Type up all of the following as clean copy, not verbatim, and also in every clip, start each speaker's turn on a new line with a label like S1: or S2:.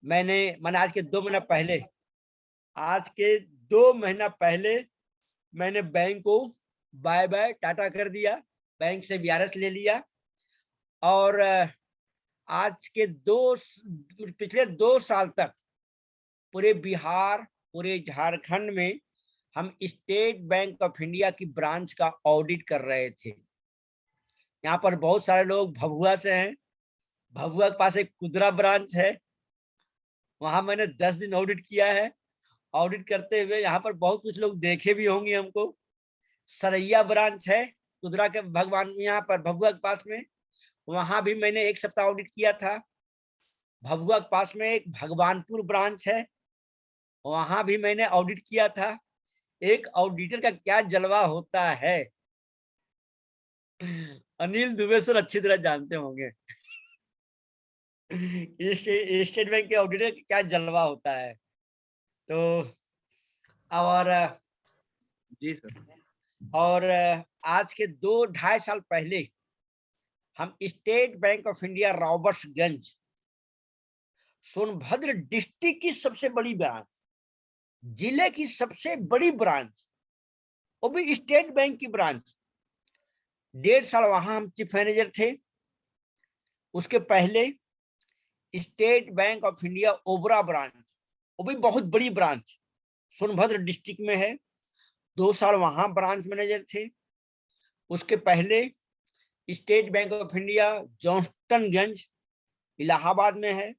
S1: मैंने आज के 2 महीना पहले आज के 2 महीना पहले मैंने बैंक को बाय बाय टाटा कर दिया, बैंक से वीआरएस ले लिया और आज के पिछले 2 साल तक पूरे बिहार, पूरे झारखंड में हम स्टेट बैंक ऑफ इंडिया की ब्रांच का ऑडिट कर रहे थे। यहाँ पर बहुत सारे लोग भभुआ से हैं। भभुआ के पास एक कुदरा ब्रांच है, वहां मैंने 10 दिन ऑडिट किया है। ऑडिट करते हुए यहाँ पर बहुत कुछ लोग देखे भी होंगे हमको। सरैया ब्रांच है कुदरा के भगवान यहाँ पर भभुआ के पास में, वहां भी मैंने 1 सप्ताह ऑडिट किया था। भभुआ के पास में एक भगवानपुर ब्रांच है, वहां भी मैंने ऑडिट किया था। एक ऑडिटर का क्या जलवा होता है, अनिल दुबे सर अच्छी तरह जानते होंगे। स्टेट बैंक के ऑडिटर का क्या जलवा होता है। तो और
S2: जी सर,
S1: और आज के 2-2.5 साल पहले हम State bank of India Robertsganj, Sonbhadra district की सबसे बड़ी ब्रांच, जिले की सबसे बड़ी ब्रांच, वो भी स्टेट बैंक की ब्रांच, 1.5 साल वहां हम चीफ मैनेजर थे। उसके पहले State bank of India Obra branch, वो भी बहुत बड़ी ब्रांच सोनभद्र डिस्ट्रिक्ट में है, 2 साल वहां ब्रांच मैनेजर थे। उसके पहले State bank of India Johnstonganj Allahabad में है,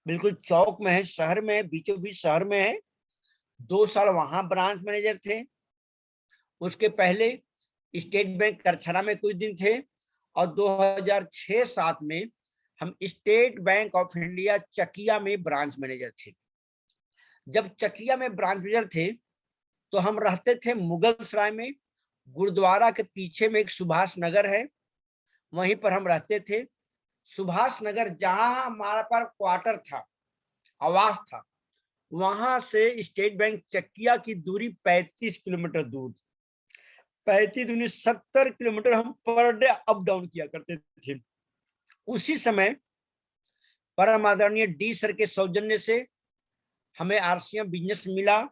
S1: बिल्कुल चौक में है, शहर में है, बीचों बीच शहर में है, 2 साल वहां ब्रांच मैनेजर थे। उसके पहले स्टेट बैंक करछना में कुछ दिन थे और 2006-07 में हम स्टेट बैंक ऑफ इंडिया चकिया में ब्रांच मैनेजर थे। जब चकिया में ब्रांच मैनेजर थे तो हम रहते थे मुगल सराय में, गुरुद्वारा के पीछे में एक सुभाष नगर है, वहीं पर हम रहते थे। सुभाष नगर जहां हमारा पर क्वार्टर था, आवास था, वहां से स्टेट बैंक चकिया की दूरी 35 किलोमीटर दूर, 35-70 किलोमीटर हम पर डे अप डाउन किया करते थे। उसी समय परम आदरणीय डी सर के सौजन्य से हमें आरसीएम बिजनेस मिला,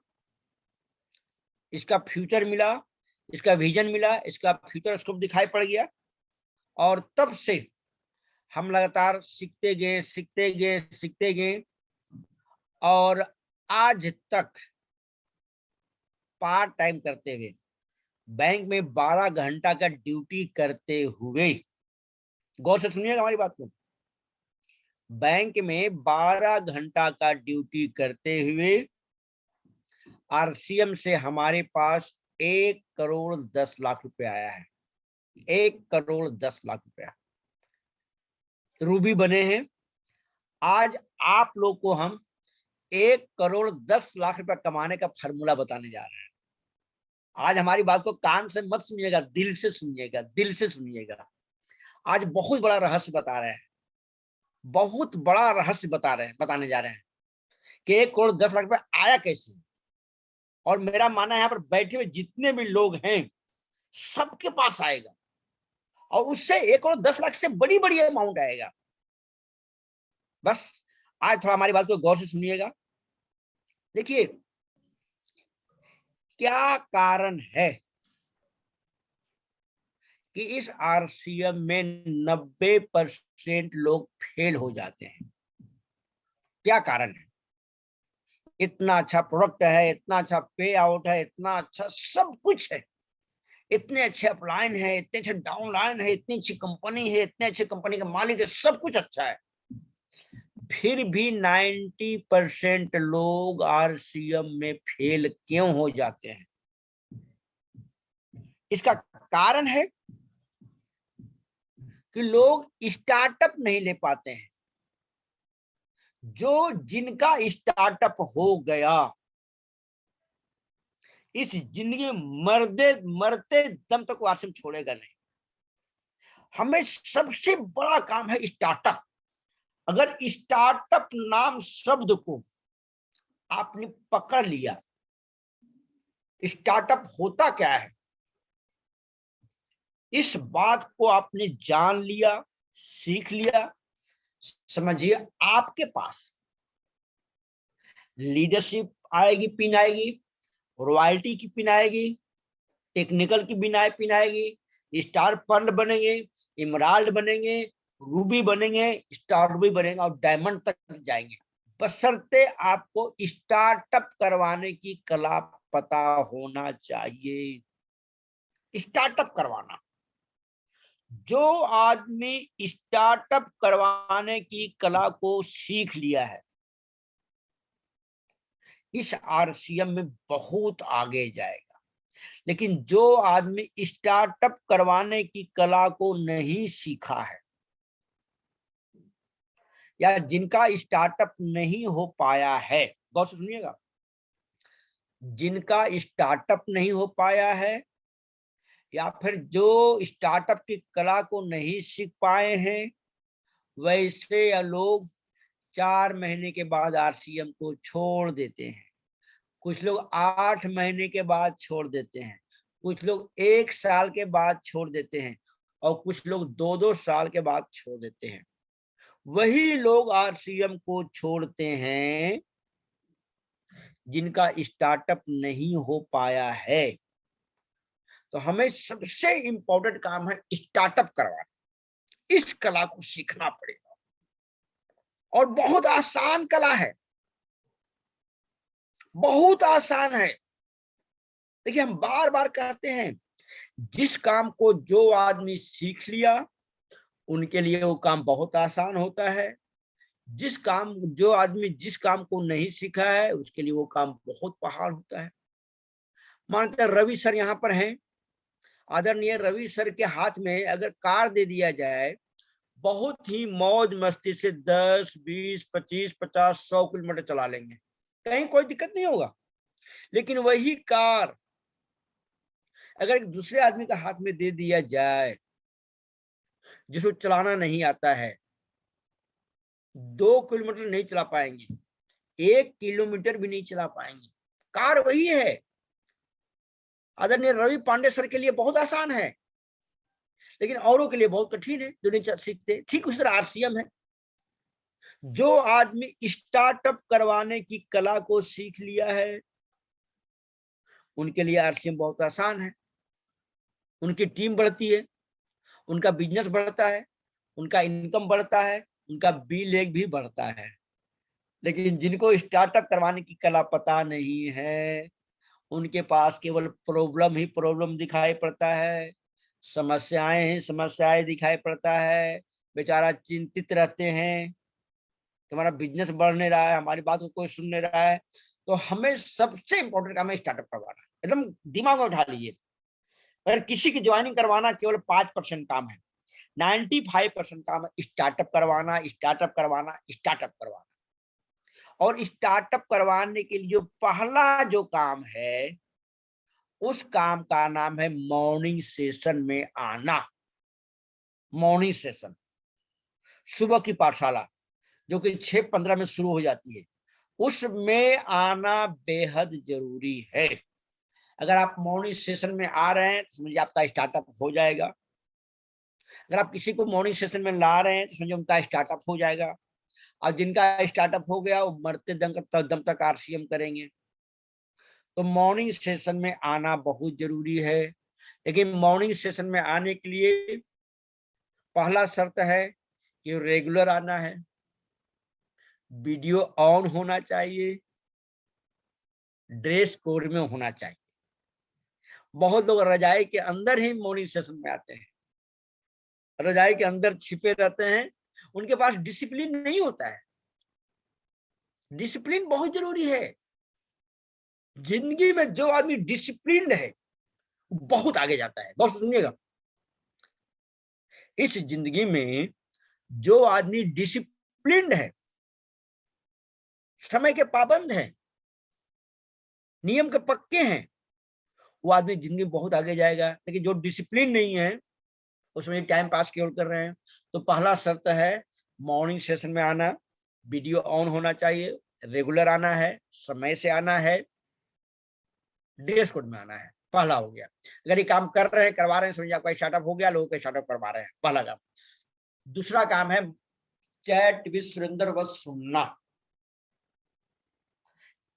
S1: इसका फ्यूचर मिला, इसका विजन मिला, इसका फ्यूचर स्कोप दिखाई पड़ गया और तब से हम लगातार सीखते गए और आज तक पार्ट टाइम करते हुए, बैंक में 12 घंटा का ड्यूटी करते हुए, गौर से सुनिएगा हमारी बात को, बैंक में 12 घंटा का ड्यूटी करते हुए आरसीएम से हमारे पास 1 करोड़ 10 लाख रुपए आया है। 1 करोड़ 10 लाख रुपया रूबी बने हैं। आज आप लोग को हम 1 करोड़ 10 लाख रुपया कमाने का फार्मूला बताने जा रहे हैं। आज हमारी बात को कान से मत सुनिएगा, दिल से सुनिएगा, दिल से सुनिएगा। आज बहुत बड़ा रहस्य बता रहे हैं, बहुत बड़ा रहस्य बताने जा रहे हैं कि 1 करोड़ 10 लाख रुपया आया कैसे। और मेरा मानना है यहाँ पर बैठे हुए जितने भी लोग हैं सबके पास आएगा और उससे 1 करोड़ 10 लाख से बड़ी बड़ी अमाउंट आएगा। बस आज थोड़ा हमारी बात को गौर से सुनिएगा। देखिए क्या कारण है कि इस आरसीएम में 90% लोग फेल हो जाते हैं। क्या कारण है? इतना अच्छा प्रोडक्ट है, इतना अच्छा पे आउट है, इतना अच्छा सब कुछ है, इतने अच्छे अपलाइन है, इतने अच्छे डाउनलाइन है, इतनी अच्छी कंपनी है, इतने अच्छे कंपनी का मालिक है, सब कुछ अच्छा है, फिर भी 90% लोग आरसीएम में फेल क्यों हो जाते हैं? इसका कारण है कि लोग स्टार्टअप नहीं ले पाते हैं। जो जिनका स्टार्टअप हो गया, इस जिंदगी में मरते दम तक आरसीएम छोड़ेगा नहीं। हमें सबसे बड़ा काम है स्टार्टअप। अगर स्टार्टअप नाम शब्द को आपने पकड़ लिया, स्टार्टअप होता क्या है, इस बात को आपने जान लिया, सीख लिया, समझिए आपके पास लीडरशिप आएगी, पिन आएगी, रॉयल्टी की पिन आएगी, टेक्निकल की पिन आएगी, स्टार पर्ल बनेंगे, इमराल्ड बनेंगे, रूबी बनेंगे, स्टार रूबी बनेंगे और डायमंड तक जाएंगे, बशर्ते आपको स्टार्टअप करवाने की कला पता होना चाहिए। स्टार्टअप करवाना, जो आदमी स्टार्टअप करवाने की कला को सीख लिया है, इस आरसीएम में बहुत आगे जाएगा। लेकिन जो आदमी स्टार्टअप करवाने की कला को नहीं सीखा है, या जिनका स्टार्टअप नहीं हो पाया है, गौर से सुनिएगा, जिनका स्टार्टअप नहीं हो पाया है या फिर जो स्टार्टअप की कला को नहीं सीख पाए हैं, वैसे लोग 4 महीने के बाद आरसीएम को छोड़ देते हैं, कुछ लोग 8 महीने के बाद छोड़ देते हैं, कुछ लोग 1 साल के बाद छोड़ देते हैं और कुछ लोग 2-2 साल के बाद छोड़ देते हैं। वही लोग आरसीएम को छोड़ते हैं जिनका स्टार्टअप नहीं हो पाया है। तो हमें सबसे इंपॉर्टेंट काम है स्टार्टअप करवाना, इस कला को सीखना पड़ेगा और बहुत आसान कला है, बहुत आसान है। देखिए, हम बार बार कहते हैं, जिस काम को जो आदमी सीख लिया उनके लिए वो काम बहुत आसान होता है, जो आदमी जिस काम को नहीं सीखा है उसके लिए वो काम बहुत पहाड़ होता है। मानते हैं रवि सर यहाँ पर हैं, आदरणीय रवि सर के हाथ में अगर कार दे दिया जाए, बहुत ही मौज मस्ती से 10, 20, 25, 50, 100 किलोमीटर चला लेंगे, कहीं कोई दिक्कत नहीं होगा। लेकिन वही कार अगर एक दूसरे आदमी का हाथ में दे दिया जाए जिसको चलाना नहीं आता है, 2 किलोमीटर नहीं चला पाएंगे, 1 किलोमीटर भी नहीं चला पाएंगे। कार वही है। आदरणीय रवि पांडे सर के लिए बहुत आसान है, लेकिन औरों के लिए बहुत कठिन है जो नहीं सीखते। ठीक उस तरह आरसीएम है, जो आदमी स्टार्टअप करवाने की कला को सीख लिया है उनके लिए आरसीएम बहुत आसान है। उनकी टीम बढ़ती है, उनका बिजनेस बढ़ता है, उनका इनकम बढ़ता है, उनका बिल एक भी बढ़ता है। लेकिन जिनको स्टार्टअप करवाने की कला पता नहीं है, उनके पास केवल प्रॉब्लम ही प्रॉब्लम दिखाई पड़ता है, समस्याएं ही समस्याएं दिखाई पड़ता है। बेचारा चिंतित रहते हैं कि हमारा बिजनेस बढ़ नहीं रहा है, हमारी बात को कोई सुन नहीं रहा है। तो हमें सबसे इंपॉर्टेंट काम है स्टार्टअप करवाना, एकदम दिमाग में उठा लीजिए। अगर किसी की ज्वाइनिंग करवाना केवल 5% काम है, 95% काम है स्टार्टअप करवाना, स्टार्टअप करवाना, स्टार्टअप करवाना। और स्टार्टअप करवाने के लिए जो पहला जो काम है, उस काम का नाम है मॉर्निंग सेशन में आना। मॉर्निंग सेशन, सुबह की पाठशाला जो कि 6:15 में शुरू हो जाती है, उसमें आना बेहद जरूरी है। अगर आप मॉर्निंग सेशन में आ रहे हैं तो समझिए आपका स्टार्टअप हो जाएगा। अगर आप किसी को मॉर्निंग सेशन में ला रहे हैं तो समझिए उनका स्टार्टअप हो जाएगा। और जिनका स्टार्टअप हो गया वो मरते दम तक आरसीएम करेंगे। तो मॉर्निंग सेशन में आना बहुत जरूरी है। लेकिन मॉर्निंग सेशन में आने के लिए पहला शर्त है कि रेगुलर आना है, वीडियो ऑन होना चाहिए, ड्रेस कोड में होना चाहिए। बहुत लोग रजाई के अंदर ही मॉर्निंग सेशन में आते हैं, रजाई के अंदर छिपे रहते हैं, उनके पास डिसिप्लिन नहीं होता है। डिसिप्लिन बहुत जरूरी है। जिंदगी में जो आदमी डिसिप्लिन है बहुत आगे जाता है। बहुत सुनिएगा, इस जिंदगी में जो आदमी डिसिप्लिन है, समय के पाबंद है, नियम के पक्के हैं, वो आदमी जिंदगी में बहुत आगे जाएगा। लेकिन जो डिसिप्लिन नहीं है, उसमें टाइम पास केवल कर रहे हैं। तो पहला शर्त है मॉर्निंग सेशन में आना, वीडियो ऑन होना चाहिए, रेगुलर आना है, समय से आना है, ड्रेस कोड में आना है। पहला हो गया। अगर ये काम कर रहे हैं, करवा रहे हैं, समझिए आपका स्टार्टअप हो गया, लोगों का स्टार्टअप करवा रहे हैं, पहला काम। दूसरा काम है चैट विद सुरेंद्र बस सुनना।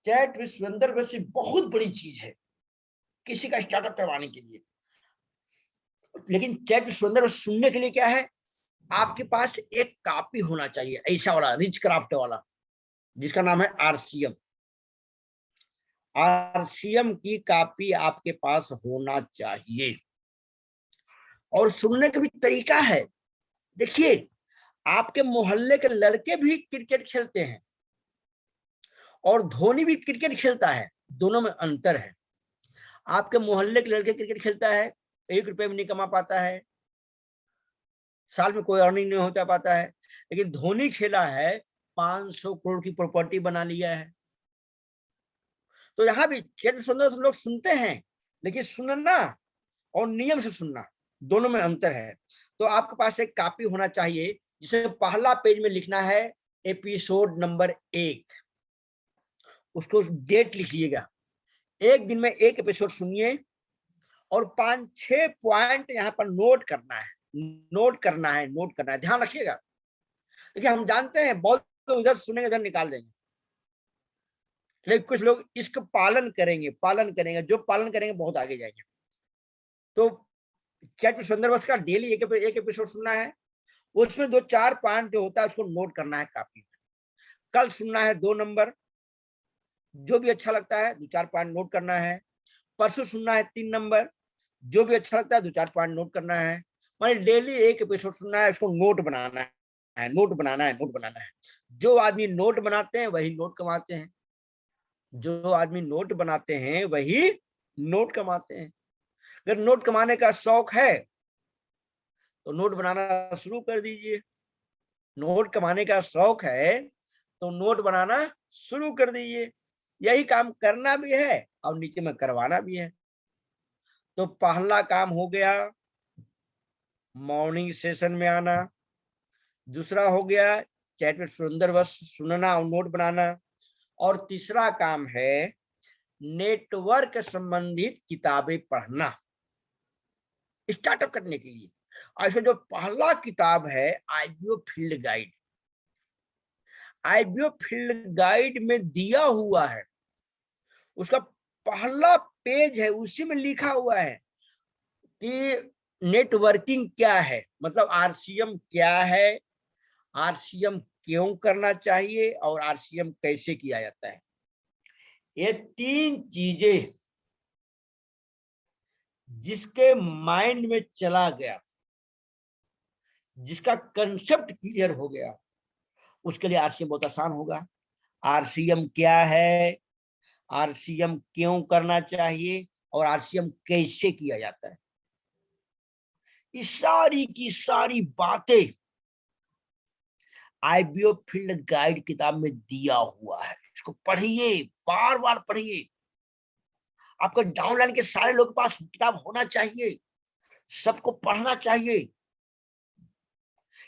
S1: चैट विद सुरेंद्र वैसे बहुत बड़ी चीज है किसी का स्टार्टअप करवाने के लिए। लेकिन चैट विद सुरेंद्र सुनने के लिए क्या है, आपके पास एक कॉपी होना चाहिए, ऐसा वाला रिच क्राफ्ट वाला, जिसका नाम है आरसीएम। आरसीएम की कॉपी आपके पास होना चाहिए। और सुनने का भी तरीका है। देखिए, आपके मोहल्ले के लड़के भी क्रिकेट खेलते हैं और धोनी भी क्रिकेट खेलता है, दोनों में अंतर है। आपके मोहल्ले के लड़के क्रिकेट खेलता है, 1 रुपए भी नहीं कमा पाता है, साल में कोई अर्निंग नहीं होता पाता है। लेकिन धोनी खेला है, 500 करोड़ की प्रॉपर्टी बना लिया है। तो यहाँ भी क्षेत्र सुंदर लोग सुनते हैं, लेकिन सुनना और नियम से सुनना दोनों में अंतर है। तो आपके पास एक कॉपी होना चाहिए जिसमें पहला पेज में लिखना है एपिसोड नंबर 1, उसको डेट लिखिएगा। एक दिन में एक एपिसोड सुनिए और 5-6 पॉइंट यहाँ पर नोट करना है, नोट करना है, नोट करना है, ध्यान रखिएगा। देखिए, हम जानते हैं बहुत लोग इधर सुनेंगे इधर निकाल देंगे, लेकिन कुछ लोग इसका पालन करेंगे, जो पालन करेंगे बहुत आगे जाएंगे। तो चैट सुंदर बस का डेली एक एपिसोड सुनना है, उसमें 2-4 पॉइंट जो होता है उसको नोट करना है कॉपी में। कल सुनना है 2 नंबर, जो भी अच्छा लगता है 2-4 पॉइंट नोट करना है। परसों सुनना है 3 नंबर, जो भी अच्छा लगता है 2-4 पॉइंट नोट करना है। माने डेली एक एपिसोड सुनना है, उसको नोट बनाना है, नोट बनाना है, नोट बनाना है। जो आदमी नोट बनाते हैं वही नोट कमाते हैं, जो आदमी नोट बनाते हैं वही नोट कमाते हैं। अगर नोट कमाने का शौक है तो नोट बनाना शुरू कर दीजिए। नोट कमाने का शौक है तो नोट बनाना शुरू कर दीजिए। यही काम करना भी है और नीचे में करवाना भी है। तो पहला काम हो गया मॉर्निंग सेशन में आना, दूसरा हो गया चैट में सुंदर बस सुनना और नोट बनाना, और तीसरा काम है नेटवर्क संबंधित किताबें पढ़ना स्टार्टअप करने के लिए। ऐसे जो पहला किताब है IBO field guide, IBO field guide में दिया हुआ है, उसका पहला पेज है, उसी में लिखा हुआ है कि नेटवर्किंग क्या है, मतलब आरसीएम क्या है, आरसीएम क्यों करना चाहिए और आरसीएम कैसे किया जाता है। ये 3 चीजें जिसके माइंड में चला गया, जिसका कंसेप्ट क्लियर हो गया, उसके लिए आरसीएम बहुत आसान होगा। आरसीएम क्या है, आरसीएम क्यों करना चाहिए और आरसीएम कैसे किया जाता है, ये सारी की सारी बातें आईबीओ फील्ड गाइड किताब में दिया हुआ है। इसको पढ़िए, बार बार पढ़िए। आपको डाउनलाइन के सारे लोग के पास किताब होना चाहिए, सबको पढ़ना चाहिए,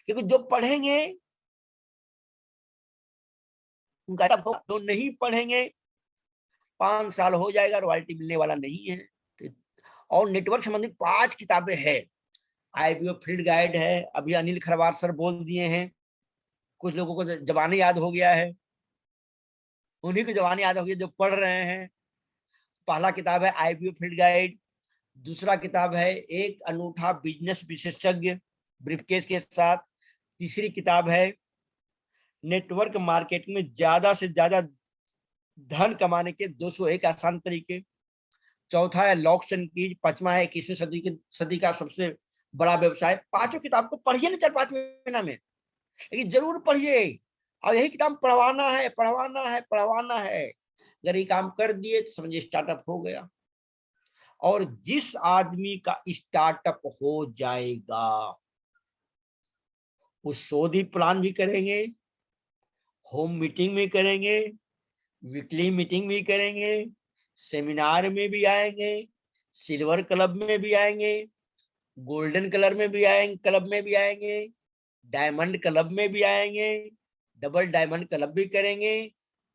S1: क्योंकि जो पढ़ेंगे उनका जो नहीं पढ़ेंगे 5 साल हो जाएगा, रॉयल्टी मिलने वाला नहीं है। और नेटवर्क संबंधित 5 किताबें है, आईबीओ फील्ड गाइड है, अभी अनिल खरवार सर बोल दिए हैं, कुछ लोगों को जबानी याद हो गया है, उन्हीं को जबानी याद हो गई जो पढ़ रहे हैं। पहला किताब है आईबीओ फील्ड गाइड, दूसरा किताब है एक अनूठा बिजनेस विशेषज्ञ ब्रीफकेस के साथ, तीसरी किताब है नेटवर्क मार्केटिंग में ज्यादा से ज्यादा धन कमाने के 201 आसान तरीके, चौथा है लॉक्स एंड कीज, पांचवा है 21वीं सदी का सबसे बड़ा व्यवसाय। पांचों किताब को पढ़िए ना 4-5 महीना में, लेकिन जरूर पढ़िए। और यही किताब पढ़वाना है, पढ़वाना है, पढ़वाना है। अगर ये काम कर दिए तो समझिए स्टार्टअप हो गया। और जिस आदमी का स्टार्टअप हो जाएगा वो सोधी प्लान भी करेंगे, होम मीटिंग भी करेंगे, वीकली मीटिंग भी करेंगे, सेमिनार में भी आएंगे, सिल्वर क्लब में भी आएंगे, गोल्डन कलर में भी आएंगे, क्लब में भी आएंगे, डायमंड क्लब में भी आएंगे, डबल डायमंड क्लब भी करेंगे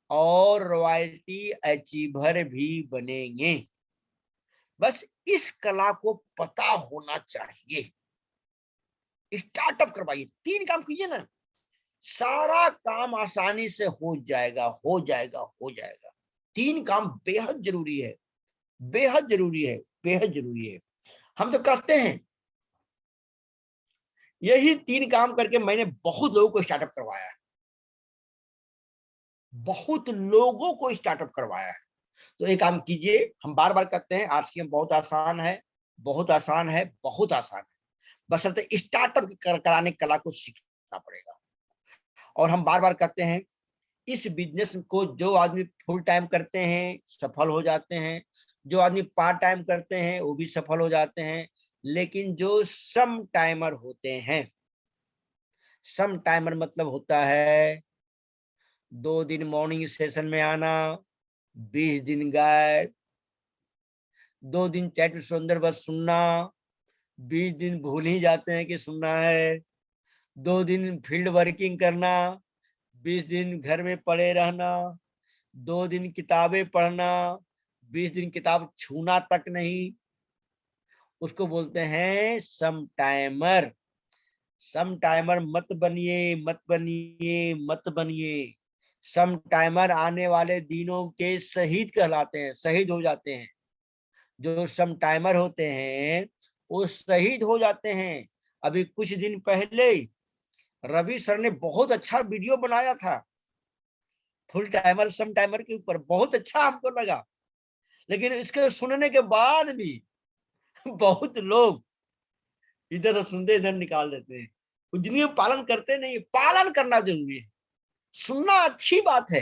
S1: और रॉयल्टी अचीवर भी बनेंगे। बस इस कला को पता होना चाहिए। स्टार्टअप करवाइए, 3 काम कीजिए ना, सारा काम आसानी से हो जाएगा, हो जाएगा, हो जाएगा। तीन काम बेहद जरूरी है, बेहद जरूरी है, बेहद जरूरी है। हम तो करते हैं यही तीन काम करके मैंने बहुत लोगों को स्टार्टअप करवाया है, बहुत लोगों को स्टार्टअप करवाया है। तो एक काम कीजिए, हम बार बार कहते हैं आरसीएम बहुत आसान है, बहुत आसान है, बहुत आसान है, बशर्ते स्टार्टअप कराने की कला को सीखना पड़ेगा। और हम बार बार कहते हैं इस बिजनेस को जो आदमी फुल टाइम करते हैं सफल हो जाते हैं, जो आदमी पार्ट टाइम करते हैं वो भी सफल हो जाते हैं, लेकिन जो सम टाइमर होते हैं, सम टाइमर मतलब होता है 2 दिन मॉर्निंग सेशन में आना, 20 दिन गायब, 2 दिन चैट सुंदर बस सुनना, 20 दिन भूल ही जाते हैं कि सुनना है, 2 दिन फील्ड वर्किंग करना, 20 दिन घर में पड़े रहना, 2 दिन किताबें पढ़ना, 20 दिन किताब छूना तक नहीं, उसको बोलते हैं सम टाइमर। सम टाइमर मत बनिए, मत बनिए, मत बनिए। सम टाइमर आने वाले दिनों के शहीद कहलाते हैं, शहीद हो जाते हैं। जो सम टाइमर होते हैं वो शहीद हो जाते हैं। अभी कुछ दिन पहले रवि सर ने बहुत अच्छा वीडियो बनाया था फुल टाइमर सम टाइमर के ऊपर, बहुत अच्छा हमको लगा, लेकिन इसके सुनने के बाद भी बहुत लोग इधर सुनते इधर निकाल देते हैं, जिंदगी में पालन करते नहीं। पालन करना जरूरी है, सुनना अच्छी बात है,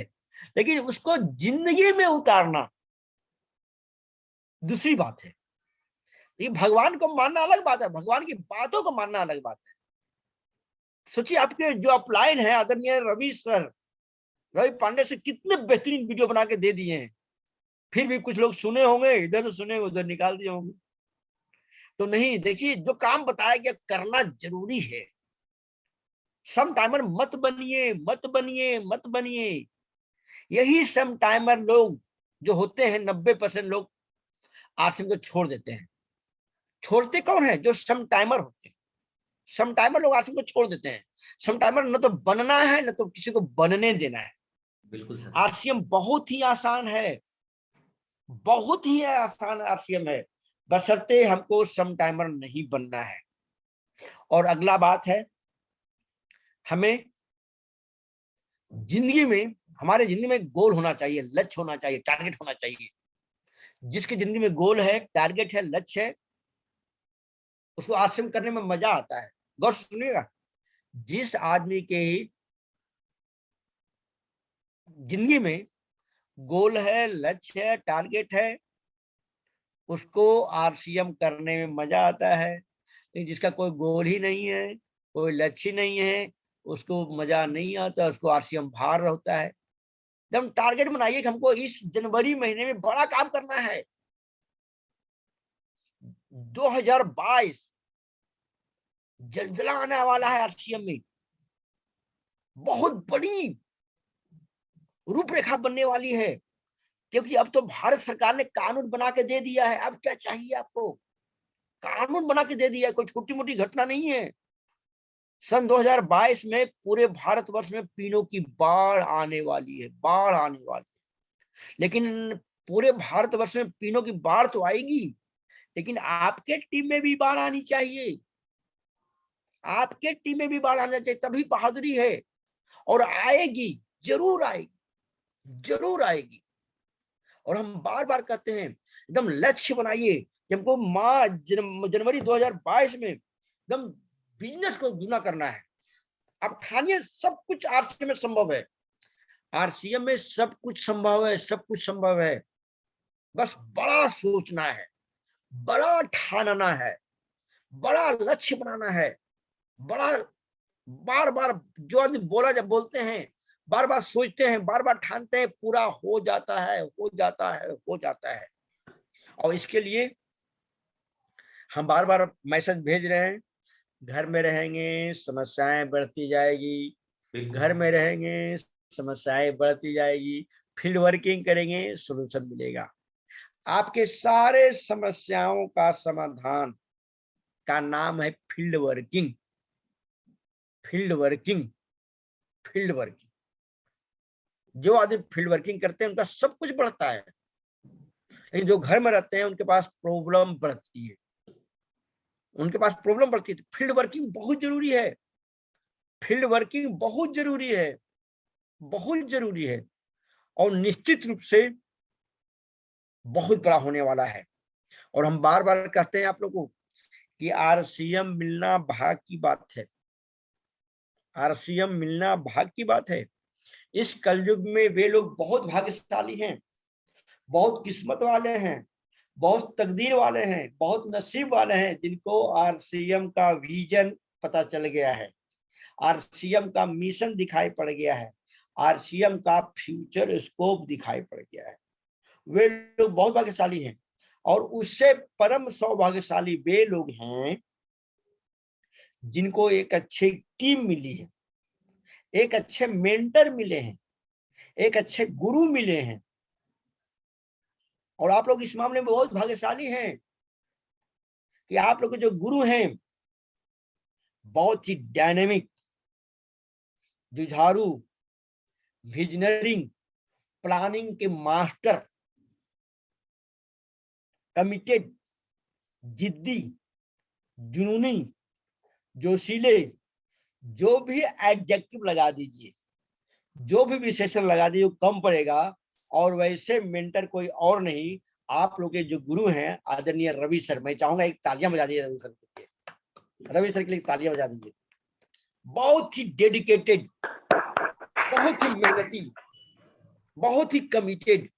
S1: लेकिन उसको जिंदगी में उतारना दूसरी बात है। ये भगवान को मानना अलग बात है, भगवान की बातों को मानना अलग बात है। सोचिए आपके जो अपलाइन है आदरणीय रवि सर, रवि पांडे से कितने बेहतरीन वीडियो बना के दे दिए हैं, फिर भी कुछ लोग सुने होंगे, इधर सुने उधर निकाल दिए होंगे। तो नहीं, देखिए जो काम बताया गया करना जरूरी है। सम टाइमर मत बनिए, मत बनिए, मत बनिए। यही सम टाइमर लोग जो होते हैं 90% लोग आश्रम को छोड़ देते हैं। छोड़ते कौन है? जो सम टाइमर होते हैं। सम टाइमर लोग आश्रम को छोड़ देते हैं। सम टाइमर न तो बनना है न तो किसी को बनने देना है।
S2: बिल्कुल सर।
S1: आरसीएम बहुत ही आसान है, बहुत ही आसान आरसीएम है, बशर्ते हमको सम टाइमर नहीं बनना है। और अगला बात है, हमें जिंदगी में, हमारे जिंदगी में गोल होना चाहिए, लक्ष्य होना चाहिए, टारगेट होना चाहिए। जिसकी जिंदगी में गोल है, टारगेट है, लक्ष्य है, उसको आश्रम करने में मजा आता है। गौर से सुनिएगा, जिस आदमी के जिंदगी में गोल है, लक्ष्य है, टारगेट है, उसको आरसीएम करने में मजा आता है। लेकिन जिसका कोई गोल ही नहीं है, कोई लक्ष्य नहीं है, उसको मजा नहीं आता, उसको आरसीएम भार होता है। जब टारगेट बनाइए कि हमको इस जनवरी महीने में बड़ा काम करना है, 2022 जलजला आने वाला है आरसीएम में, बहुत बड़ी रूपरेखा बनने वाली है, क्योंकि अब तो भारत सरकार ने कानून बना के दे दिया है। अब क्या चाहिए आपको? कानून बना के दे दिया है, कोई छोटी मोटी घटना नहीं है। सन 2022 में पूरे भारतवर्ष में पीनों की बाढ़ आने वाली है, बाढ़ आने वाली है। लेकिन पूरे भारतवर्ष में पीनों की बाढ़ तो आएगी, लेकिन आपके टीम में भी बाढ़ आनी चाहिए, आपके टीम में भी बाढ़ आना चाहिए, तभी बहादुरी है। और आएगी, जरूर आएगी, जरूर आएगी। और हम बार बार कहते हैं एकदम लक्ष्य बनाइए कि हमको जनवरी 2022 में एकदम बिजनेस को गुना करना है। अब ठानिए, सब कुछ आरसीएम में संभव है, आरसीएम में सब कुछ संभव है, सब कुछ संभव है। बस बड़ा सोचना है, बड़ा ठानना है, बड़ा लक्ष्य बनाना है, बड़ा बार बार जो आदमी बोला जब बोलते हैं, बार बार सोचते हैं, बार बार ठानते हैं, पूरा हो जाता है, हो जाता है, हो जाता है। और इसके लिए हम बार बार मैसेज भेज रहे हैं, घर में रहेंगे समस्याएं बढ़ती जाएगी, घर में रहेंगे समस्याएं बढ़ती जाएगी, फील्ड वर्किंग करेंगे सोल्यूशन मिलेगा। आपके सारे समस्याओं का समाधान का नाम है field working, field working, field working. जो आदमी फील्ड वर्किंग करते हैं उनका सब कुछ बढ़ता है, लेकिन जो घर में रहते हैं उनके पास प्रॉब्लम बढ़ती है, उनके पास प्रॉब्लम बढ़ती है। फील्ड वर्किंग बहुत जरूरी है, फील्ड वर्किंग बहुत जरूरी है, बहुत जरूरी है, और निश्चित रूप से बहुत बड़ा होने वाला है। और हम बार बार कहते हैं आप लोगों को कि आरसीएम मिलना भाग की बात है, आरसीएम मिलना भाग की बात है। इस कलयुग में वे लोग बहुत भाग्यशाली हैं, बहुत किस्मत वाले हैं, बहुत तकदीर वाले हैं, बहुत नसीब वाले हैं, जिनको आरसीएम का विजन पता चल गया है, आरसीएम का मिशन दिखाई पड़ गया है, आरसीएम का फ्यूचर स्कोप दिखाई पड़ गया है। वे लोग बहुत भाग्यशाली हैं, और उससे परम सौभाग्यशाली वे लोग हैं जिनको एक अच्छी टीम मिली है, एक अच्छे मेंटर मिले हैं, एक अच्छे गुरु मिले हैं। और आप लोग इस मामले में बहुत भाग्यशाली हैं कि आप लोग के जो गुरु हैं बहुत ही डायनेमिक, जुझारू, विजनरिंग, प्लानिंग के मास्टर, कमिटेड, जिद्दी, जुनूनी, जोशीले, जो भी एडजेक्टिव लगा दीजिए, जो भी विशेषण लगा दीजिए कम पड़ेगा। और वैसे मेंटर कोई और नहीं, आप लोग के जो गुरु हैं आदरणीय रवि सर। मैं चाहूंगा एक तालियां बजा दीजिए रवि सर के लिए, रवि सर के लिए तालियां बजा दीजिए। बहुत ही डेडिकेटेड, बहुत ही मेहनती, बहुत ही कमिटेड,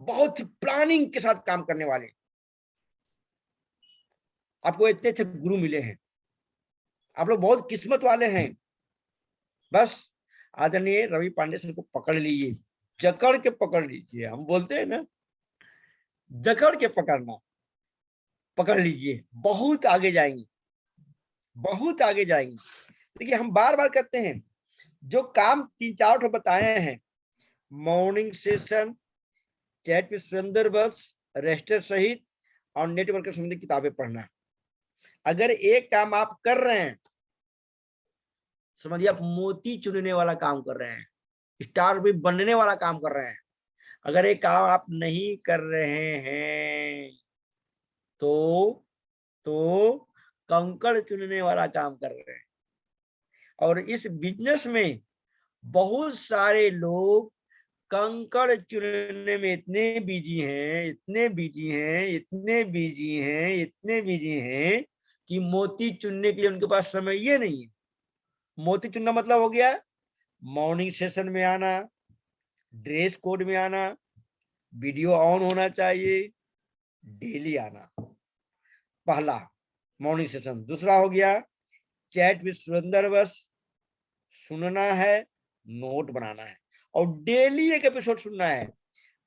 S1: बहुत ही प्लानिंग के साथ काम करने वाले आपको इतने अच्छे गुरु मिले हैं। आप लोग बहुत किस्मत वाले हैं। बस आदरणीय रवि पांडे सर को पकड़ लीजिए, जकड़ के पकड़ लीजिए, हम बोलते हैं ना, जकड़ के पकड़ना, पकड़ लीजिए, बहुत आगे जाएंगे, बहुत आगे जाएंगे। देखिए हम बार बार कहते हैं, जो काम 3-4 ठो बताए हैं, morning session, chat with Surendra बस, रेस्टर सहित और नेटवर्क से संबंधित किताबें पढ़ना, अगर एक काम आप कर रहे हैं, समझिए आप मोती चुनने वाला काम कर रहे हैं, स्टार भी बनने वाला काम कर रहे हैं। अगर एक काम आप नहीं कर रहे हैं तो कंकड़ चुनने वाला काम कर रहे हैं। और इस बिजनेस में बहुत सारे लोग कंकड़ चुनने में इतने बिजी हैं, इतने बिजी हैं, इतने बिजी हैं, इतने बिजी हैं कि मोती चुनने के लिए उनके पास समय ही नहीं है। मोती चुनना मतलब हो गया मॉर्निंग सेशन में आना, ड्रेस कोड में आना, वीडियो ऑन होना चाहिए, डेली आना, पहला मॉर्निंग सेशन। दूसरा हो गया चैट विद सुरेंद्र बस, सुनना है, नोट बनाना है, और डेली एक एपिसोड सुनना है।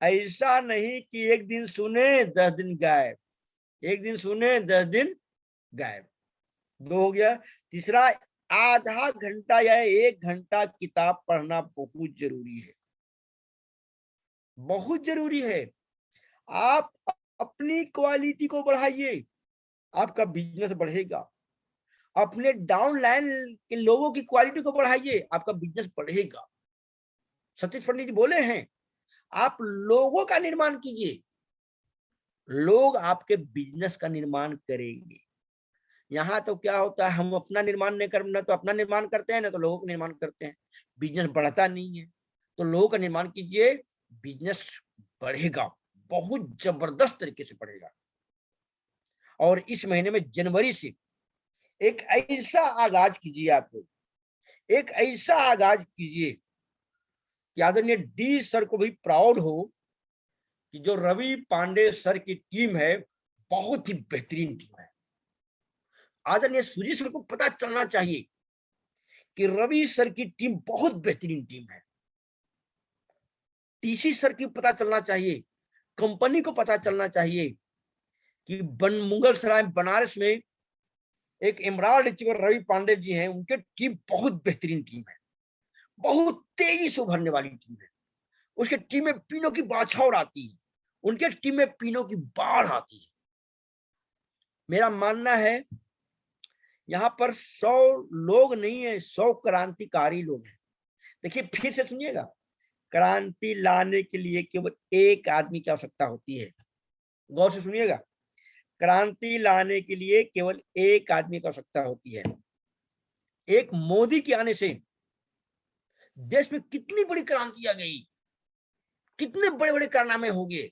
S1: ऐसा नहीं कि एक दिन सुने 10 दिन गायब, एक दिन सुने 10 दिन गायब। दो हो गया। तीसरा, आधा घंटा या 1 घंटा किताब पढ़ना बहुत जरूरी है, बहुत जरूरी है। आप अपनी क्वालिटी को बढ़ाइए, आपका बिजनेस बढ़ेगा। अपने डाउन लाइन के लोगों की क्वालिटी को बढ़ाइए, आपका बिजनेस बढ़ेगा। सतीश पंडित जी बोले हैं, आप लोगों का निर्माण कीजिए, लोग आपके बिजनेस का निर्माण करेंगे। यहाँ तो क्या होता है, हम अपना निर्माण नहीं कर, ना तो अपना निर्माण करते हैं ना तो लोगों का निर्माण करते हैं, बिजनेस बढ़ता नहीं है। तो लोगों का निर्माण कीजिए, बिजनेस बढ़ेगा, बहुत जबरदस्त तरीके से बढ़ेगा। और इस महीने में जनवरी से एक ऐसा आगाज कीजिए, आप लोग एक ऐसा आगाज कीजिए कि आदरणीय डी सर को भी प्राउड हो कि जो रवि पांडे सर की टीम है बहुत ही बेहतरीन टीम है। आदरणीय सुजी सर को पता चलना चाहिए कि रवि सर की टीम बहुत बेहतरीन टीम है। टीसी सर की पता चलना चाहिए, कंपनी को पता चलना चाहिए कि मुगल सराय बनारस में एक इमरान अचीवर रवि पांडे जी हैं, उनके टीम बहुत बेहतरीन टीम है, बहुत तेजी से उभरने वाली टीम है। उसके टीम में पीनों की बौछार आती है, उनके टीम में पीनों की बाढ़ आती है। मेरा मानना है यहाँ पर 100 लोग नहीं है, 100 क्रांतिकारी लोग हैं। देखिए फिर से सुनिएगा, क्रांति लाने के लिए केवल एक आदमी की आवश्यकता होती है। गौर से सुनिएगा, क्रांति लाने के लिए केवल एक आदमी की आवश्यकता होती है। एक मोदी के आने से देश में कितनी बड़ी क्रांति आ गई, कितने बड़े बड़े कारनामे हो गए,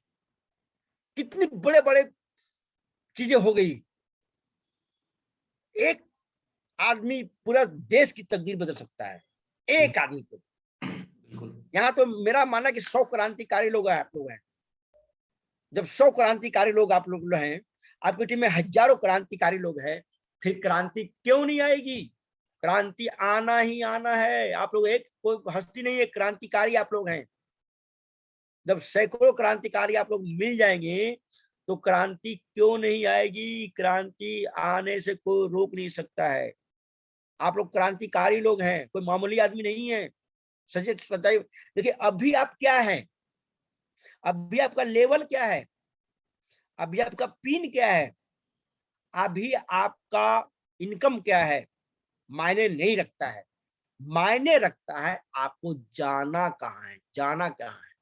S1: कितनी बड़े बड़े चीजें हो गई। एक आदमी पूरा देश की तकदीर बदल सकता है, एक आदमी को। यहाँ तो मेरा मानना कि 100 क्रांतिकारी लोग हैं, आप लोग हैं। जब 100 क्रांतिकारी लोग आप लोग हैं, आपकी टीम में हजारों क्रांतिकारी लोग हैं, फिर क्रांति क्यों नहीं आएगी? क्रांति आना ही आना है। आप लोग एक कोई हस्ती नहीं है, क्रांतिकारी आप लोग हैं। जब सैकड़ों क्रांतिकारी आप लोग मिल जाएंगे तो क्रांति क्यों नहीं आएगी? क्रांति आने से कोई रोक नहीं सकता है। आप लोग क्रांतिकारी लोग हैं, कोई मामूली आदमी नहीं है। सच्चाई देखिए, अभी आप क्या है, अभी आपका लेवल क्या है, अभी आपका पिन क्या है, अभी आपका इनकम क्या है, मायने नहीं रखता है। मायने रखता है आपको जाना कहाँ है, जाना कहाँ है।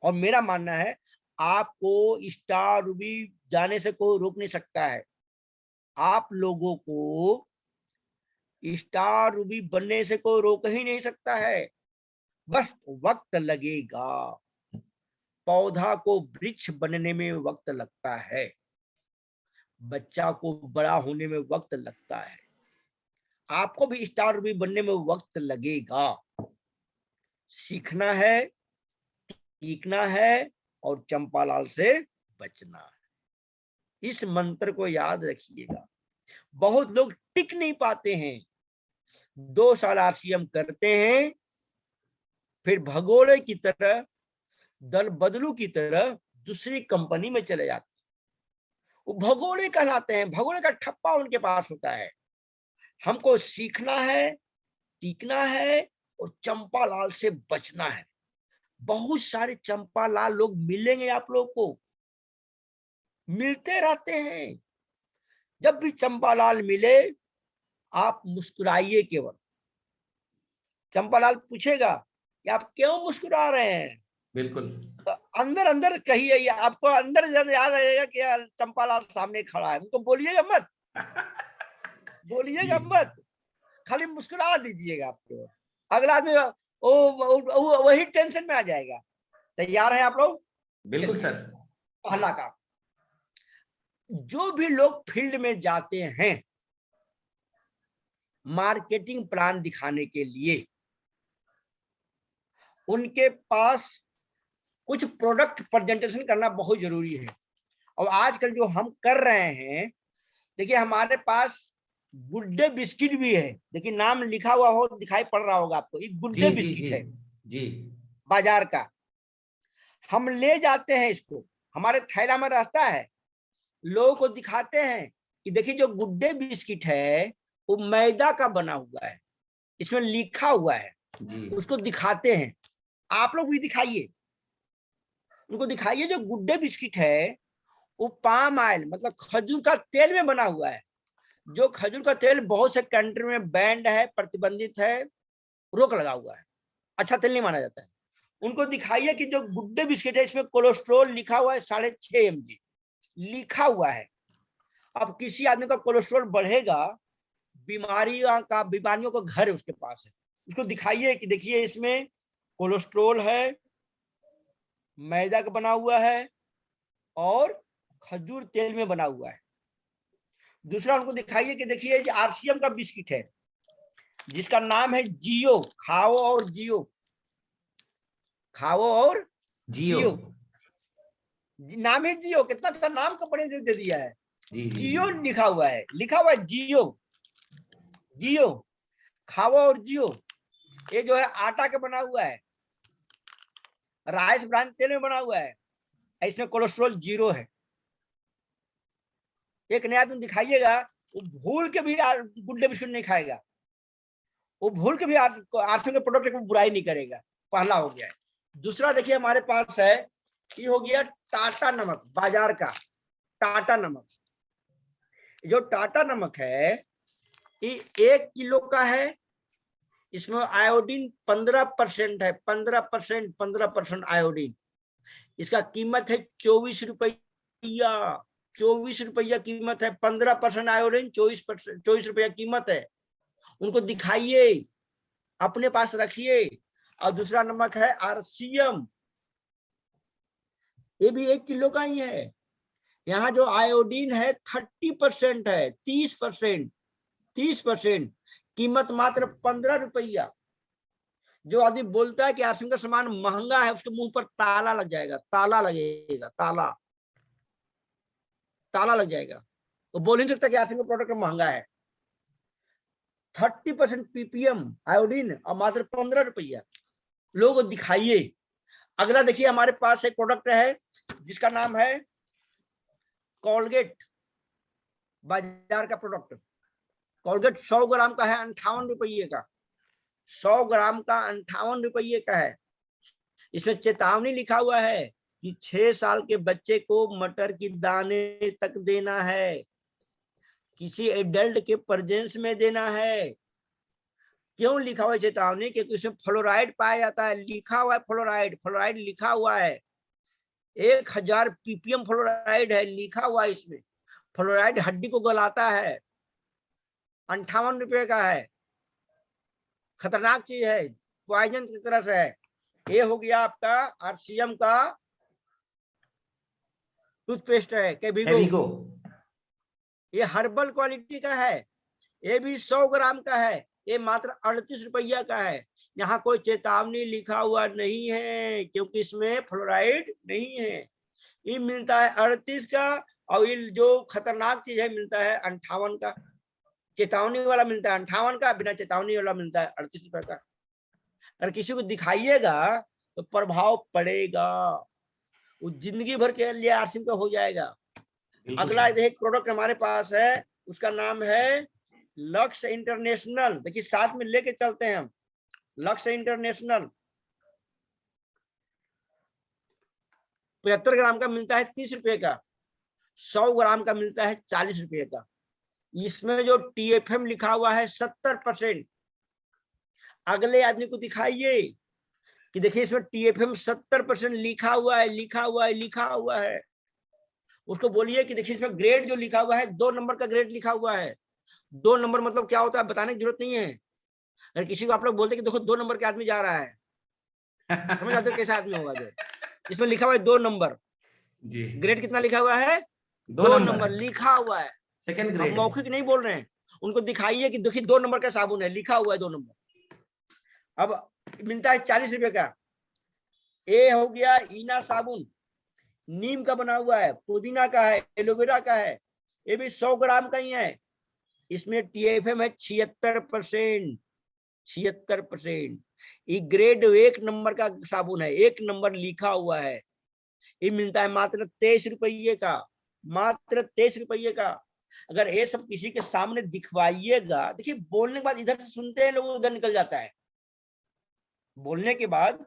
S1: और मेरा मानना है आपको स्टार रूबी जाने से कोई रोक नहीं सकता है। आप लोगों को स्टार रूबी बनने से कोई रोक ही नहीं सकता है। बस वक्त लगेगा। पौधा को वृक्ष बनने में वक्त लगता है, बच्चा को बड़ा होने में वक्त लगता है। आपको भी स्टार रूबी बनने में वक्त लगेगा। सीखना है, सीखना है और चंपालाल से बचना है। इस मंत्र को याद रखिएगा। बहुत लोग टिक नहीं पाते हैं, 2 साल आरसीएम करते हैं, फिर भगोड़े की तरह, दल बदलू की तरह दूसरी कंपनी में चले जाते हैं। वो भगोड़े कहलाते हैं, भगोड़े का ठप्पा उनके पास होता है। हमको सीखना है, टीकना है और चंपालाल से बचना है। बहुत सारे चंपालाल लोग मिलेंगे आप लोग को, मिलते रहते हैं। जब भी चंपालाल मिले आप मुस्कुराइए केवल। चंपालाल पूछेगा कि आप क्यों मुस्कुरा रहे हैं?
S3: बिल्कुल।
S1: तो अंदर अंदर कहिए, आपको अंदर याद आएगा कि यार चंपालाल सामने खड़ा है। उनको बोलिएगा मत, बोलिएगा मत, खाली मुस्कुरा दीजिएगा। आपके अगला आदमी वही टेंशन में आ जाएगा। तैयार है आप लोग?
S3: बिल्कुल सर।
S1: पहला काम, जो भी लोग फील्ड में जाते हैं मार्केटिंग प्लान दिखाने के लिए, उनके पास कुछ प्रोडक्ट प्रेजेंटेशन करना बहुत जरूरी है। और आजकल जो हम कर रहे हैं, देखिए हमारे पास गुड डे बिस्किट भी है। देखिए नाम लिखा हुआ हो, दिखाई पड़ रहा होगा आपको, एक गुड डे बिस्किट है
S3: जी
S1: बाजार का। हम ले जाते हैं इसको, हमारे थैला में रहता है, लोगों को दिखाते हैं कि देखिए जो गुड डे बिस्किट है वो मैदा का बना हुआ है, इसमें लिखा हुआ है
S3: जी।
S1: उसको दिखाते हैं। आप लोग भी दिखाइए, उनको दिखाइए जो गुड डे बिस्किट है वो पाम ऑयल मतलब खजूर का तेल में बना हुआ है। जो खजूर का तेल बहुत से कंट्री में बैंड है, प्रतिबंधित है, रोक लगा हुआ है, अच्छा तेल नहीं माना जाता है। उनको दिखाइए कि जो गुड डे बिस्किट है इसमें कोलेस्ट्रॉल लिखा हुआ है 6.5 mg लिखा हुआ है। अब किसी आदमी का कोलेस्ट्रॉल बढ़ेगा, बीमारियों का घर है उसके पास है, उसको दिखाइए कि देखिए इसमें कोलेस्ट्रॉल है, मैदा का बना हुआ है और खजूर तेल में बना हुआ है। दूसरा उनको दिखाइए कि देखिए आरसीएम का बिस्किट है जिसका नाम है जियो, खाओ और जियो, खाओ और जियो। नाम है जियो, कितना अच्छा नाम कंपनी ने दे दिया है। जियो लिखा हुआ है, लिखा हुआ है जियो, जियो खाओ और जियो। ये जो है आटा का बना हुआ है, राइस ब्रांड तेल में बना हुआ है, इसमें कोलेस्ट्रॉल 0 है। एक नया तुम दिखाइएगा, वो भूल के भी गुड डे बिस्कुट नहीं खाएगा, वो भूल के भी आरसीएम के प्रोडक्ट को बुराई नहीं करेगा। पहला हो गया है। दूसरा देखिए हमारे पास है, ये हो गया टाटा नमक, बाजार का टाटा नमक। जो टाटा नमक है ये 1 किलो का है, इसमें आयोडीन 15% है, 15% आयोडीन। इसका कीमत है 24 रुपया, 24 रुपया कीमत है। 15% आयोडीन, 24 रुपया कीमत है। उनको दिखाइए, अपने पास रखिए। और दूसरा नमक है आरसीएम, ये भी 1 किलो का ही है। यहाँ जो आयोडीन है 30% है, 30%, कीमत मात्र 15 रुपया। जो आदमी बोलता है कि आरसीएम का सामान महंगा है, उसके मुंह पर ताला लग जाएगा, ताला लगेगा, ताला लग जाएगा। तो बोल नहीं सकता कि आरसीएम का प्रोडक्ट महंगा है। 30% पीपीएम आयोडीन और मात्र 15 रुपया। लोगों को दिखाइए। अगला देखिए, हमारे पास एक प्रोडक्ट है जिसका नाम है कोलगेट, बाजार का प्रोडक्ट। कोलगेट 100 ग्राम का है 58 रुपये का, 100 ग्राम का 58 रुपये का है। इसमें चेतावनी लिखा हुआ है कि 6 साल के बच्चे को मटर की दाने तक देना है, किसी एडल्ट के प्रेजेंस में देना है। क्यों लिखा हुआ है चेतावनी? क्योंकि इसमें फ्लोराइड पाया जाता है, लिखा हुआ है फ्लोराइड, फ्लोराइड लिखा हुआ है। 1000 पीपीएम फ्लोराइड है, लिखा हुआ है इसमें। फ्लोराइड हड्डी को गलाता है। 58 रुपये का है, खतरनाक चीज है, पॉइजन की तरह से है। ये हो गया आपका आरसीएम का टूथपेस्ट है कैविगो। ये हर्बल क्वालिटी का है, ये भी 100 ग्राम का है, ये मात्र 38 रुपया का है। यहाँ कोई चेतावनी लिखा हुआ नहीं है, क्योंकि इसमें फ्लोराइड नहीं है। ये मिलता है 38 का, और ये जो खतरनाक चीज है मिलता है 58 का। चेतावनी वाला मिलता है 58 का, बिना चेतावनी वाला मिलता है 38 रुपए का। अगर किसी को दिखाइएगा तो प्रभाव पड़ेगा, वो जिंदगी भर के लिए आरसीएम का हो जाएगा। अगला एक प्रोडक्ट हमारे पास है, उसका नाम है लक्स इंटरनेशनल। देखिए साथ में लेके चलते हैं हम। लक्स इंटरनेशनल 75 ग्राम का मिलता है 30 रुपए का, 100 ग्राम का मिलता है 40 रुपए का। इसमें जो टीएफएम लिखा हुआ है 70%। अगले आदमी को दिखाइए कि देखिए इसमें टीएफएम 70% लिखा हुआ है, लिखा हुआ है, लिखा हुआ है। उसको बोलिए कि देखिए इसमें ग्रेड जो लिखा हुआ है 2 नंबर का ग्रेड लिखा हुआ है। 2 नंबर मतलब क्या होता है बताने की जरूरत नहीं है। अगर किसी को आप लोग बोलते कि देखो 2 नंबर के आदमी जा रहा है, समझ आते कैसा आदमी होगा जो? इसमें लिखा हुआ है 2 नंबर। ग्रेड कितना लिखा हुआ है? 2 नंबर लिखा हुआ है। सेकंड ग्रेड, मौखिक नहीं बोल रहे हैं। उनको दिखाइए कि देखिए 2 नंबर का साबुन है, लिखा हुआ है 2 नंबर। अब मिलता है 40 रुपए का। ये हो गया ईना साबुन, नीम का बना हुआ है, पुदीना का है, एलोवेरा का है। ये भी 100 ग्राम का ही है। इसमें टीएफएम है 76%, 76%। ये ग्रेड 1 नंबर का साबुन है, 1 नंबर लिखा हुआ है। ये मिलता है मात्र 23 रुपये का, मात्र 23 रुपये का। अगर ये सब किसी के सामने दिखवाइएगा, देखिए बोलने के बाद इधर से सुनते हैं लोग, उधर निकल जाता है। बोलने के बाद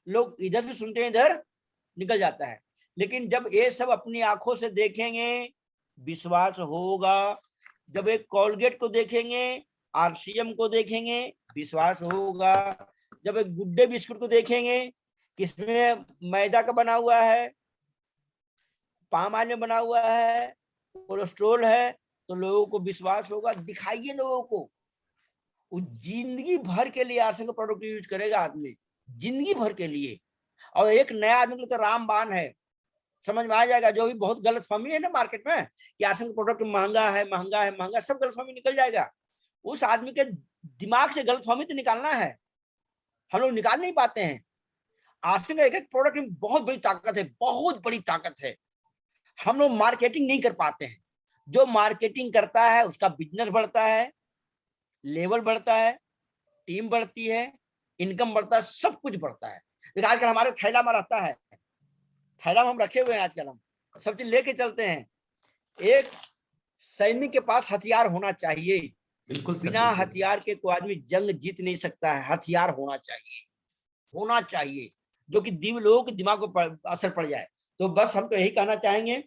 S1: लोग इधर से सुनते हैं, इधर निकल जाता है। लेकिन जब ये सब अपनी आंखों से देखेंगे विश्वास होगा। जब एक कोलगेट को देखेंगे, आरसीएम को देखेंगे, विश्वास होगा। जब एक गुड्डे बिस्कुट को देखेंगे, किसमें मैदा का बना हुआ है, पाम ऑयल में बना हुआ है, कोलेस्ट्रॉल है, तो लोगों को विश्वास होगा। दिखाइए लोगों को। वो जिंदगी भर के लिए आरसीएम का प्रोडक्ट यूज करेगा आदमी, जिंदगी भर के लिए। और एक नया आदमी के लिए तो रामबाण है, समझ में आ जाएगा। जो भी बहुत गलतफहमी है ना मार्केट में कि आरसीएम का प्रोडक्ट महंगा है, महंगा है, महंगा, सब गलतफहमी निकल जाएगा। उस आदमी के दिमाग से गलतफहमी तो निकालना है, हम लोग निकाल नहीं पाते हैं। आरसीएम का एक एक प्रोडक्ट में बहुत बड़ी ताकत है, बहुत बड़ी ताकत है। हम लोग मार्केटिंग नहीं कर पाते हैं। जो मार्केटिंग करता है उसका बिजनेस बढ़ता है, लेवल बढ़ता है, टीम बढ़ती है, इनकम बढ़ता है, सब कुछ बढ़ता है। लेकिन आजकल हमारे थैला में रहता है, थैला में हम रखे हुए हैं, आजकल हम सब चीज लेके चलते हैं। एक सैनिक के पास हथियार होना चाहिए। बिल्कुल, बिना हथियार के कोई आदमी जंग जीत नहीं सकता है। हथियार होना चाहिए, होना चाहिए, जो कि लोगों के दिमाग पर असर पड़ जाए। तो बस हम तो यही कहना चाहेंगे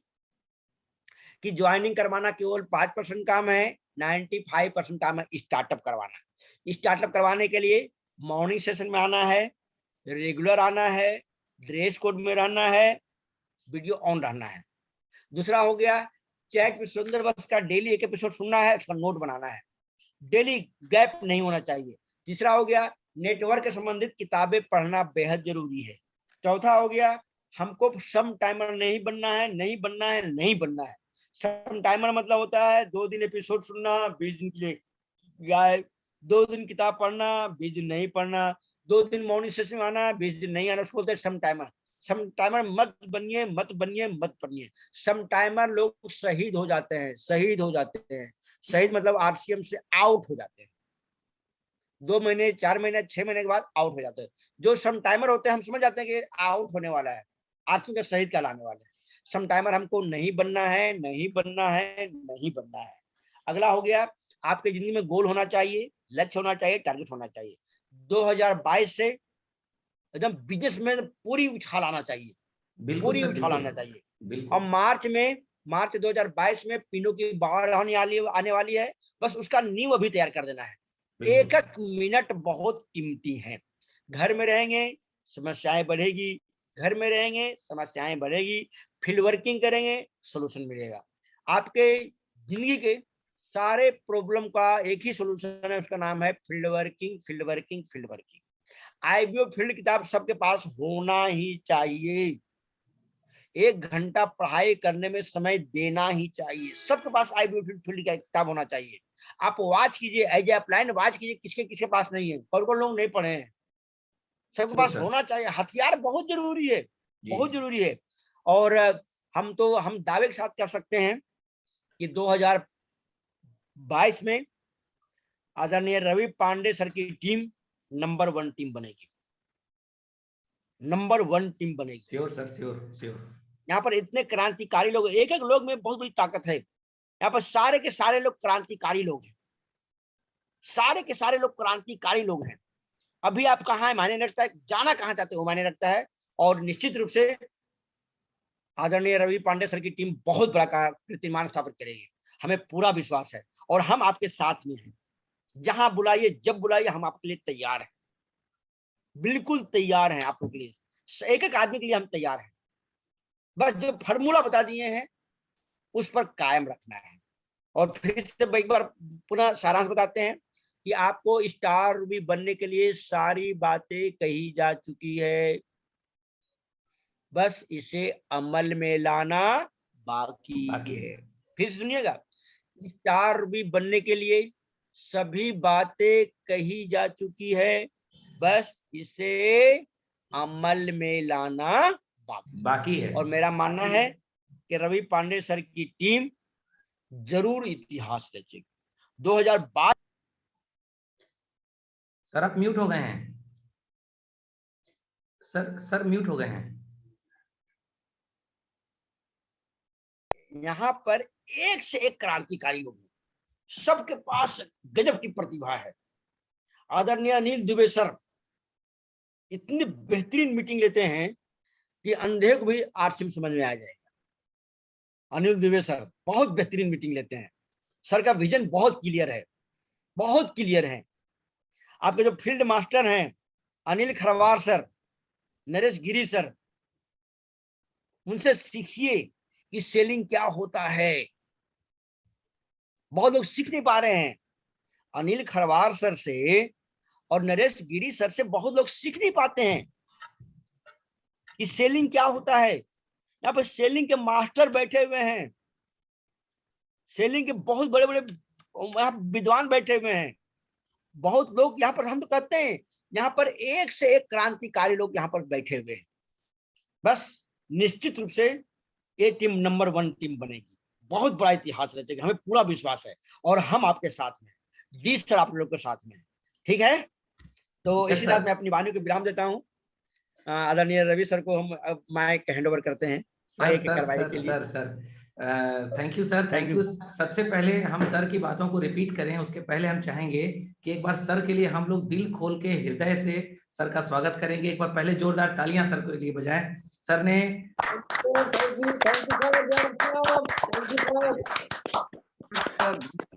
S1: कि ज्वाइनिंग करवाना केवल 5% काम है। 95% काम है स्टार्टअप करवाना। स्टार्टअप करवाने के लिए मॉर्निंग सेशन में आना है, रेगुलर आना है, ड्रेस कोड में रहना है, वीडियो ऑन रहना है। दूसरा हो गया चैट में सुंदर बस का डेली एक एपिसोड सुनना है, उसका नोट बनाना है, डेली गैप नहीं होना चाहिए। तीसरा हो गया नेटवर्क से संबंधित किताबें पढ़ना बेहद जरूरी है। चौथा हो गया हमको सम टाइमर नहीं बनना है, नहीं बनना है, नहीं बनना है। सम टाइमर मतलब होता है 2 दिन एपिसोड सुनना, 20 दिन के लिए गाय, 2 दिन किताब पढ़ना, 20 दिन नहीं पढ़ना, 2 दिन मॉर्निंग सेशन में आना, 20 दिन नहीं आना, उसको बोलते हैं सम टाइमर। सम टाइमर मत बनिए, मत बनिए, मत बनिए। सम टाइमर लोग शहीद हो जाते हैं, शहीद हो जाते हैं। शहीद मतलब आरसीएम से आउट हो जाते हैं, 2 महीने, 4 महीने, 6 महीने के बाद आउट हो जाते हैं। जो सम टाइमर होते हैं हम समझ जाते हैं कि आउट होने वाला है, आरसीएम का शहीद कहलाने वाला है। सम टाइमर हमको नहीं बनना है, नहीं बनना है, नहीं बनना है। अगला हो गया आपके जिंदगी में गोल होना चाहिए, लक्ष्य होना चाहिए, टारगेट होना चाहिए। 2022 से एकदम बिजनेस में पूरी उछाल आना चाहिए,
S3: बिल्कुल
S1: पूरी
S3: सर,
S1: उछाल
S3: बिल्कुल
S1: आना चाहिए। और
S3: बिल्कुल।
S1: मार्च 2022 में पिनो की बाढ़ आने वाली है, बस उसका नींव अभी तैयार कर देना है। एक
S3: बिल्कुल
S1: एक मिनट बहुत कीमती है। घर में रहेंगे समस्याएं बढ़ेगी, घर में रहेंगे समस्याएं बढ़ेगी, फील्ड वर्किंग करेंगे सोल्यूशन मिलेगा। आपके जिंदगी के सारे प्रॉब्लम का एक ही सोल्यूशन है, उसका नाम है field working, field working, field working. IBO field किताब सबके पास होना ही चाहिए। 1 घंटा पढ़ाई करने में समय देना ही चाहिए। सबके पास आईबीओ फील्ड का किताब होना चाहिए। आप वॉच कीजिए, एज ए अप्लाइन वॉच कीजिए, किसके किसके पास नहीं है, कौन लोग नहीं पढ़े हैं। सबके पास
S3: सर
S1: होना चाहिए। हथियार बहुत जरूरी है,
S3: जी,
S1: बहुत जरूरी है। और हम दावे के साथ कर सकते हैं कि 2022 में आदरणीय रवि पांडे सर की टीम नंबर 1 टीम बनेगी, नंबर 1 टीम बनेगी।
S3: Sure sir, sure sure.
S1: यहाँ पर इतने क्रांतिकारी लोग, एक एक लोग में बहुत बड़ी ताकत है। यहाँ पर सारे के सारे लोग क्रांतिकारी लोग हैं, सारे के सारे लोग क्रांतिकारी लोग हैं। अभी आप कहाँ है मायने रखता है, जाना कहाँ चाहते हो मायने रखता है। और निश्चित रूप से आदरणीय रवि पांडे सर की टीम बहुत बड़ा कीर्तिमान स्थापित करेगी, हमें पूरा विश्वास है। और हम आपके साथ में हैं, जहां बुलाइए, जब बुलाइए, हम आपके लिए तैयार हैं, बिल्कुल तैयार हैं आप लोग के लिए। एक एक आदमी के लिए हम तैयार हैं। बस जो फार्मूला बता दिए हैं उस पर कायम रखना है। और फिर से एक बार पुनः सारांश बताते हैं कि आपको स्टार रूबी बनने के लिए सारी बातें कही जा चुकी है, बस इसे अमल में लाना बाकी है। फिर सुनिएगा, स्टार रूबी बनने के लिए सभी बातें कही जा चुकी है, बस इसे अमल में लाना
S3: बाकी है।
S1: और मेरा मानना है कि रवि पांडे सर की टीम जरूर इतिहास रचेगी। 2022
S3: सर आप म्यूट हो गए हैं, सर म्यूट हो गए हैं।
S1: यहाँ पर एक से एक क्रांतिकारी लोग हैं, सबके पास गजब की प्रतिभा है। आदरणीय अनिल दुबे सर इतनी बेहतरीन मीटिंग लेते हैं कि अंधे को भी आरसीएम समझ में आ जाएगा। अनिल दुबे सर बहुत बेहतरीन मीटिंग लेते हैं, सर का विजन बहुत क्लियर है, बहुत क्लियर है। आपके जो फील्ड मास्टर हैं अनिल खरवार सर, नरेश गिरी सर, उनसे सीखिए कि सेलिंग क्या होता है। बहुत लोग सीख नहीं पा रहे हैं। अनिल खरवार सर से और नरेश गिरी सर से बहुत लोग सीख नहीं पाते हैं कि सेलिंग क्या होता है। यहाँ पर सेलिंग के मास्टर बैठे हुए हैं, सेलिंग के बहुत बड़े बड़े विद्वान बैठे हुए हैं। बहुत लोग यहाँ पर, हम तो कहते हैं यहाँ पर एक से एक क्रांतिकारी लोग यहाँ पर बैठे हुए हैं। बस निश्चित रूप से ये टीम नंबर 1 टीम बनेगी, बहुत बड़ा इतिहास रचेगी, हमें पूरा विश्वास है। और हम आपके साथ में हैं, डी सर आप लोग के साथ में है, ठीक है। तो इसी साथ मैं अपनी वाणी को विराम देता हूँ। आदरणीय रवि सर को हम माइक हैंड ओवर करते हैं आगे की कार्रवाई के लिए।
S3: Sir thank you sir, thank you. सबसे पहले हम सर की बातों को रिपीट करें, उसके पहले हम चाहेंगे कि एक बार सर के लिए हम लोग दिल खोल के हृदय से सर का स्वागत करेंगे। एक बार पहले जोरदार तालियां सर के लिए बजाएं। सर ने
S2: थैंक यू